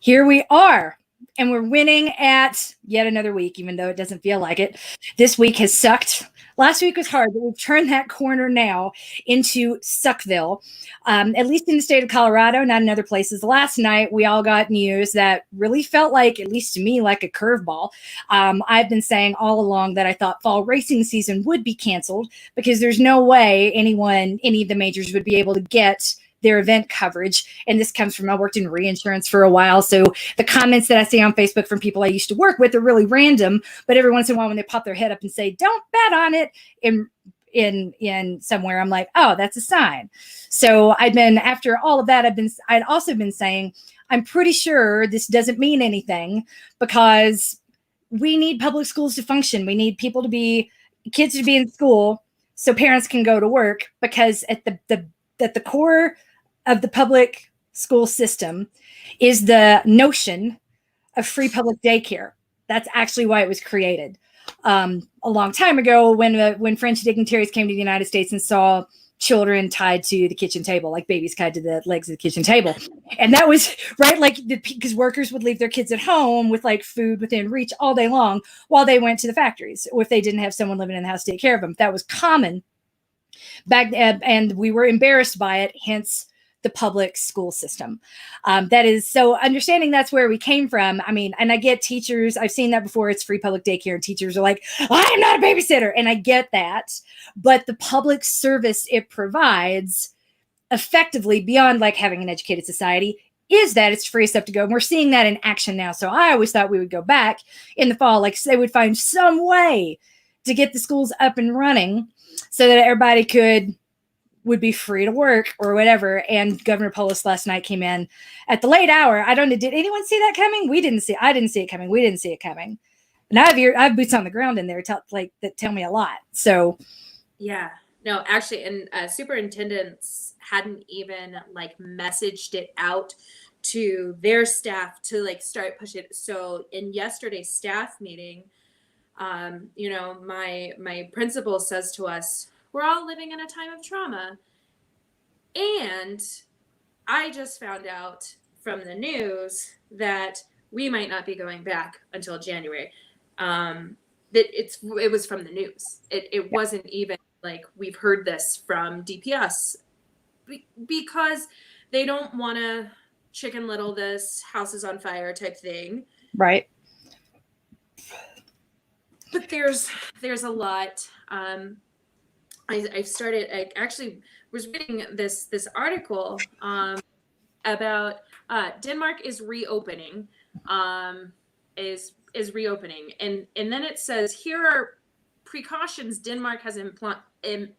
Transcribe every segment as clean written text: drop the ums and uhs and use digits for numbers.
Here we are. And we're winning at yet another week, even though it doesn't feel like it. This week has sucked. Last week was hard, but we've turned that corner now into Suckville, at least in the state of Colorado, not in other places. Last night, we all got news that really felt like, at least to me, like a curveball. I've been saying all along that I thought fall racing season would be canceled because there's no way any of the majors would be able to get their event coverage. And this comes from, I worked in reinsurance for a while. So the comments that I see on Facebook from people I used to work with are really random, but every once in a while when they pop their head up and say, don't bet on it in somewhere, I'm like, oh, that's a sign. So after all of that, I'd also been saying, I'm pretty sure this doesn't mean anything because we need public schools to function. We need kids to be in school so parents can go to work, because at the core of the public school system is the notion of free public daycare. That's actually why it was created. A long time ago, when French dignitaries came to the United States and saw children tied to the kitchen table, like babies tied to the legs of the kitchen table. And that was right, because workers would leave their kids at home with like food within reach all day long while they went to the factories, or if they didn't have someone living in the house to take care of them. That was common back then, and we were embarrassed by it, hence the public school system. That is, so understanding that's where we came from. I mean, and I get teachers, I've seen that before, it's free public daycare, and teachers are like, I'm not a babysitter. And I get that, but the public service it provides effectively, beyond like having an educated society, is that it's free stuff to go. And we're seeing that in action now. So I always thought we would go back in the fall, like they would find some way to get the schools up and running so that everybody would be free to work or whatever. And Governor Polis last night came in at the late hour. I don't know, did anyone see that coming? I didn't see it coming. We didn't see it coming. And I have boots on the ground in there that tell me a lot. So yeah, no, actually, and superintendents hadn't even like messaged it out to their staff to like start pushing it. So in yesterday's staff meeting, my principal says to us, we're all living in a time of trauma. And I just found out from the news that we might not be going back until January. That it was from the news. It wasn't even like we've heard this from DPS because they don't want to Chicken Little this house is on fire type thing. Right. But there's a lot. I actually was reading this article about Denmark is reopening, is reopening, and then it says here are precautions Denmark has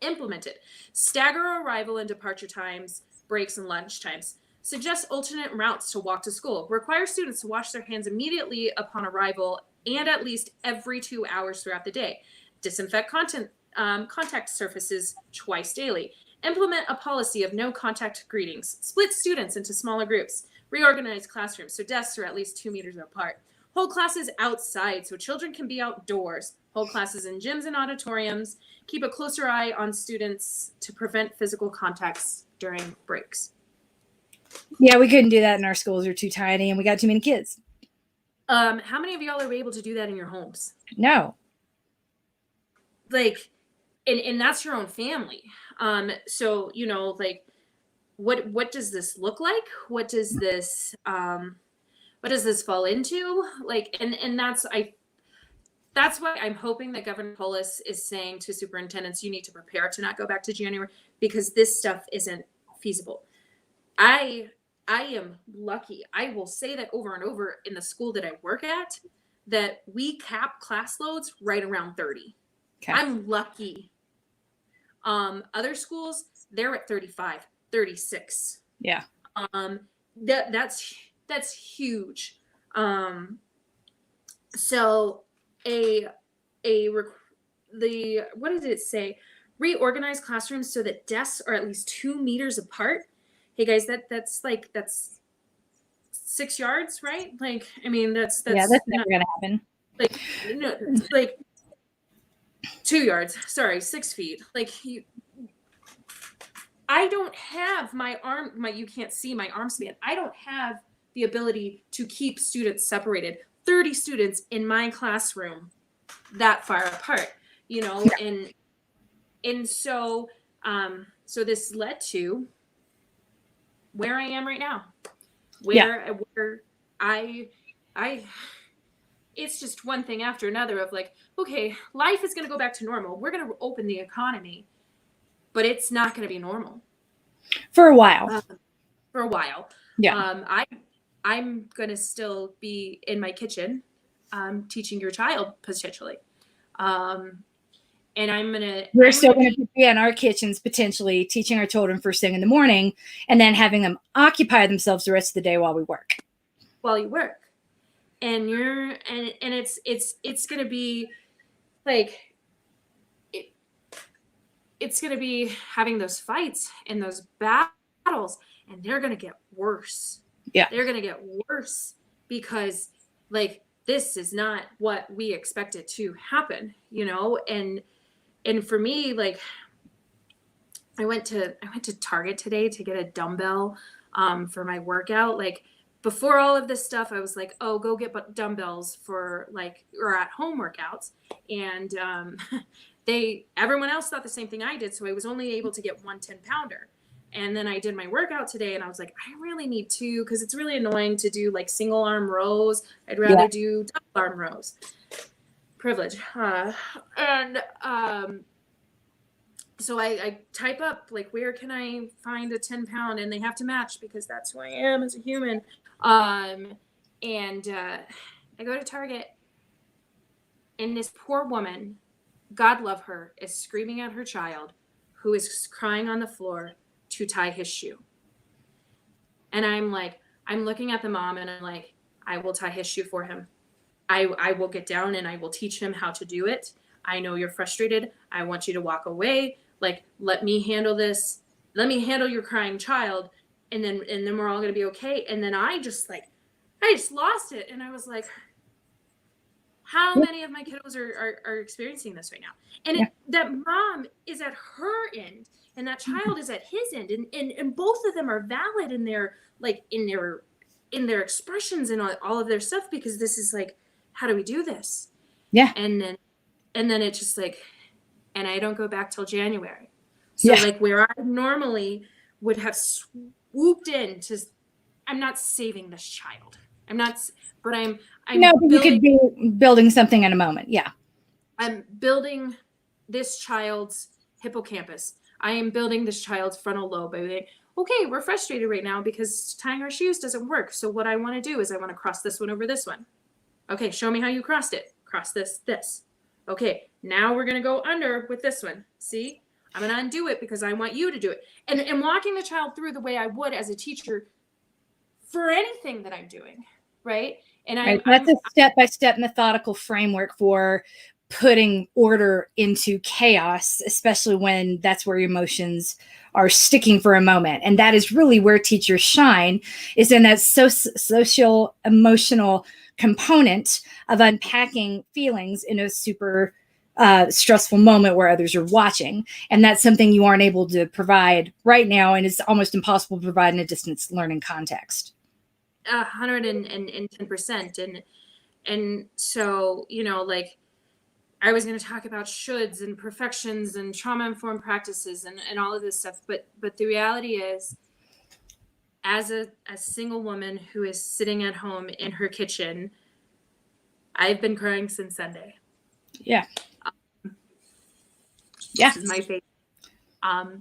implemented: stagger arrival and departure times, breaks, and lunch times. Suggest alternate routes to walk to school. Require students to wash their hands immediately upon arrival and at least every 2 hours throughout the day. Disinfect contact surfaces twice daily. Implement a policy of no contact greetings. Split students into smaller groups. Reorganize classrooms so desks are at least 2 meters apart. Hold classes outside so children can be outdoors. Hold classes in gyms and auditoriums. Keep a closer eye on students to prevent physical contacts during breaks. Yeah, we couldn't do that in our schools. They're too tiny and we got too many kids. How many of y'all are able to do that in your homes? No. Like, and that's your own family. So, like, what does this look like? What does this fall into? Like, and that's why I'm hoping that Governor Polis is saying to superintendents, you need to prepare to not go back to January, because this stuff isn't feasible. I am lucky. I will say that over and over in the school that I work at, that we cap class loads right around 30. Okay. I'm lucky. Other schools, they're at 35, 36. Yeah. That's huge. So what did it say? Reorganize classrooms so that desks are at least 2 meters apart. Hey guys, that's 6 yards, right? Like, I mean, that's never gonna happen. Like, no, like 2 yards. Sorry, 6 feet. Like, I don't have you can't see my arm span. I don't have the ability to keep students separated. 30 students in my classroom that far apart, you know, and so so this led to where I am right now, where I it's just one thing after another of like, okay, life is going to go back to normal. We're going to open the economy, but it's not going to be normal for a while. Yeah. I'm going to still be in my kitchen, teaching your child potentially. And we're still going to be in our kitchens, potentially teaching our children first thing in the morning and then having them occupy themselves the rest of the day while we work. While you work. And it's going to be like, it's going to be having those fights and those battles, and they're going to get worse. Yeah. They're going to get worse because like, this is not what we expected to happen, you know? And for me, like, I went to Target today to get a dumbbell for my workout. Like, before all of this stuff, I was like, oh, go get dumbbells for like, or at home workouts. And everyone else thought the same thing I did. So I was only able to get one 10-pounder. And then I did my workout today and I was like, I really need two, because it's really annoying to do like single arm rows. I'd rather do double arm rows. Privilege. So I type up like, where can I find a 10-pound? And they have to match because that's who I am as a human. I go to Target and this poor woman, God love her, is screaming at her child who is crying on the floor to tie his shoe. And I'm looking at the mom and I'm like, I will tie his shoe for him. I will get down and I will teach him how to do it. I know you're frustrated. I want you to walk away. Like, let me handle this. Let me handle your crying child. And then we're all going to be okay. And then I just lost it. And I was like, how many of my kiddos are experiencing this right now? And that mom is at her end and that child is at his end. And both of them are valid in their expressions and all of their stuff, because this is like, how do we do this? Yeah. And then it's just like, and I don't go back till January. So like, where I normally would have swooped in to, I'm not saving this child. I'm not, but I'm no, but you could be building something in a moment. Yeah. I'm building this child's hippocampus. I am building this child's frontal lobe. Okay, we're frustrated right now because tying our shoes doesn't work. So what I want to do is I want to cross this one over this one. Okay, show me how you crossed it. Cross this. Okay, now we're going to go under with this one. See? I'm going to undo it because I want you to do it. And walking the child through the way I would as a teacher for anything that I'm doing, right? And that's a step-by-step methodical framework for putting order into chaos, especially when that's where your emotions are sticking for a moment. And that is really where teachers shine, is in that social emotional component of unpacking feelings in a super stressful moment where others are watching. And that's something you aren't able to provide right now. And it's almost impossible to provide in a distance learning context. 110%. And so, you know, like, I was going to talk about shoulds and perfections and trauma-informed practices and all of this stuff. But the reality is, as a single woman who is sitting at home in her kitchen, I've been crying since Sunday. Yeah. This is my favorite.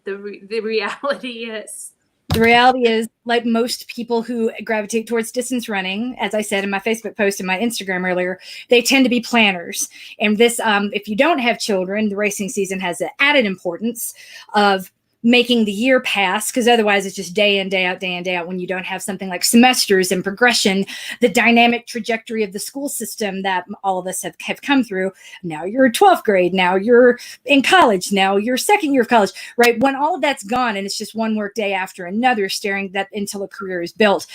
The reality is, the reality is, like most people who gravitate towards distance running, as I said in my Facebook post and my Instagram earlier, they tend to be planners. And this, if you don't have children, the racing season has the added importance of making the year pass, because otherwise it's just day in, day out, day in, day out. When you don't have something like semesters and progression, the dynamic trajectory of the school system that all of us have come through. Now you're 12th grade, now you're in college, now you're second year of college, right? When all of that's gone and it's just one work day after another, staring that until a career is built,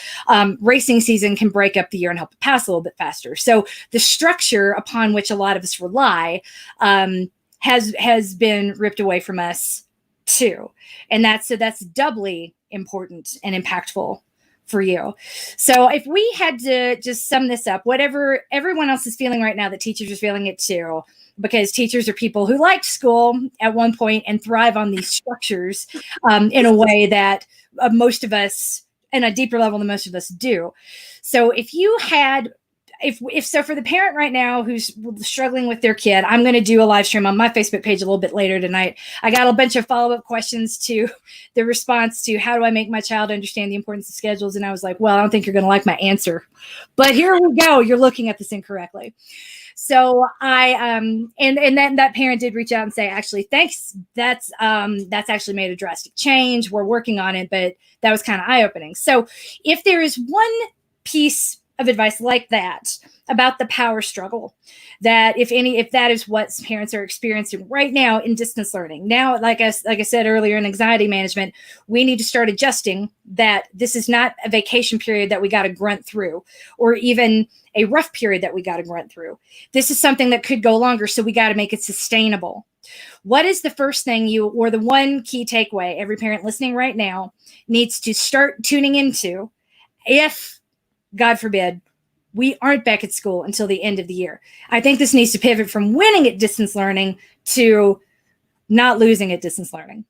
racing season can break up the year and help it pass a little bit faster. So the structure upon which a lot of us rely has been ripped away from us too. And that's doubly important and impactful for you. So if we had to just sum this up, whatever everyone else is feeling right now, that teachers are feeling it too, because teachers are people who liked school at one point and thrive on these structures in a way that most of us, in a deeper level than most of us do. So if you had, if so, for the parent right now who's struggling with their kid, I'm going to do a live stream on my Facebook page a little bit later tonight. I got a bunch of follow-up questions to the response to how do I make my child understand the importance of schedules? And I was like, well, I don't think you're going to like my answer, but here we go. You're looking at this incorrectly. So I and then that parent did reach out and say, actually, thanks. That's actually made a drastic change. We're working on it, but that was kind of eye-opening. So if there is one piece of advice like that about the power struggle, that if that is what parents are experiencing right now in distance learning, now, like I said earlier, in anxiety management, we need to start adjusting that this is not a vacation period that we got to grunt through, or even a rough period that we got to grunt through. This is something that could go longer, so we got to make it sustainable. What is the first thing or the one key takeaway every parent listening right now needs to start tuning into if, God forbid, we aren't back at school until the end of the year? I think this needs to pivot from winning at distance learning to not losing at distance learning.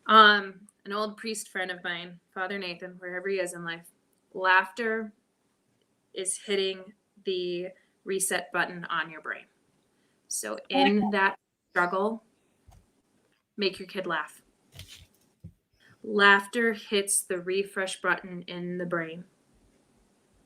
An old priest friend of mine, Father Nathan, wherever he is in life, laughter is hitting the reset button on your brain. So in that struggle, make your kid laugh. Laughter hits the refresh button in the brain.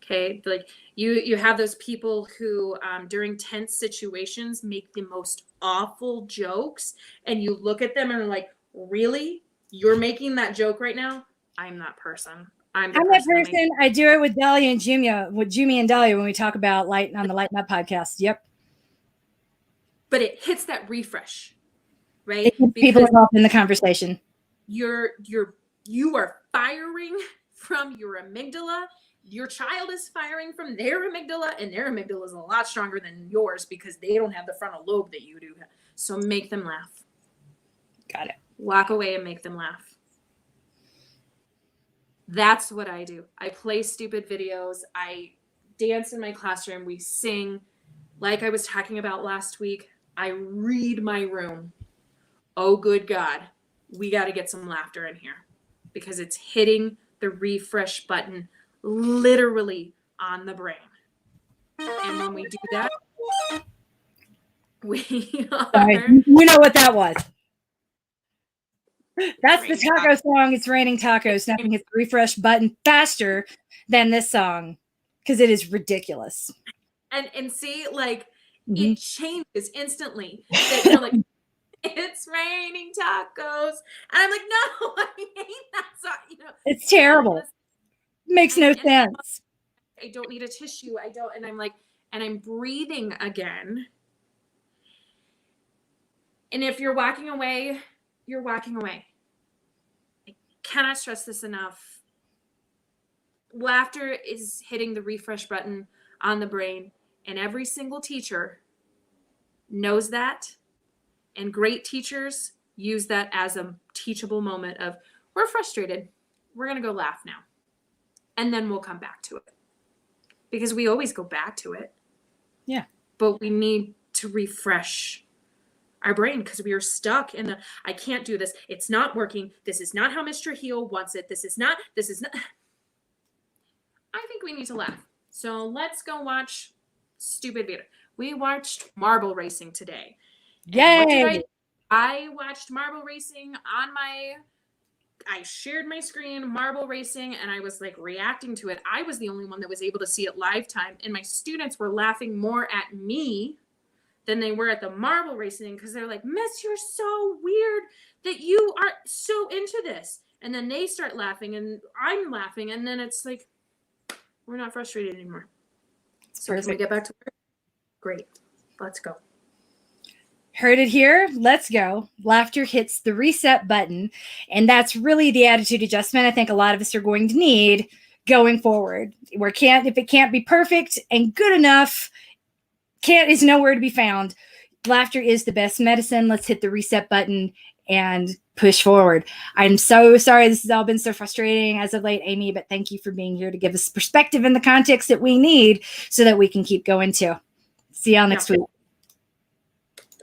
Okay, like you have those people who during tense situations make the most awful jokes, and you look at them and are like, really? You're making that joke right now? I'm that person. I'm that person. I do it with Dahlia and Jumia, with Jumi and Dahlia when we talk about light on the Lighten Up podcast. Yep. But it hits that refresh, right? People involved in the conversation. You are firing from your amygdala. Your child is firing from their amygdala, and their amygdala is a lot stronger than yours because they don't have the frontal lobe that you do. So make them laugh. Got it. Walk away and make them laugh. That's what I do. I play stupid videos. I dance in my classroom. We sing. Like I was talking about last week, I read my room. Oh, good God. We got to get some laughter in here because it's hitting the refresh button literally on the brain. And when we do that, we know what that was. That's the taco song. It's raining tacos. Nothing hits the refresh button faster than this song because it is ridiculous. And see, like, it changes instantly. That you're like, it's raining tacos. And I'm like, no, I hate that song. You know, it's terrible. Makes no sense. I don't need a tissue. I don't. And I'm like, and I'm breathing again. And if you're walking away, you're walking away. I cannot stress this enough. Laughter is hitting the refresh button on the brain. And every single teacher knows that. And great teachers use that as a teachable moment of, we're frustrated. We're going to go laugh now. And then we'll come back to it. Because we always go back to it. Yeah. But we need to refresh our brain because we are stuck in the, I can't do this. It's not working. This is not how Mr. Heel wants it. This is not. I think we need to laugh. So let's go watch stupid video. We watched marble racing today. Yay! I watched marble racing on I shared my screen, marble racing, and I was like reacting to it. I was the only one that was able to see it live time. And my students were laughing more at me than they were at the marble racing because they're like, Miss, you're so weird that you are so into this. And then they start laughing and I'm laughing. And then it's like, we're not frustrated anymore. So can we get back to work? Great. Let's go. Heard it here. Let's go. Laughter hits the reset button. And that's really the attitude adjustment I think a lot of us are going to need going forward. If it can't be perfect and good enough, is nowhere to be found. Laughter is the best medicine. Let's hit the reset button and push forward. I'm so sorry this has all been so frustrating as of late, Amy, but thank you for being here to give us perspective in the context that we need so that we can keep going too. See y'all next week.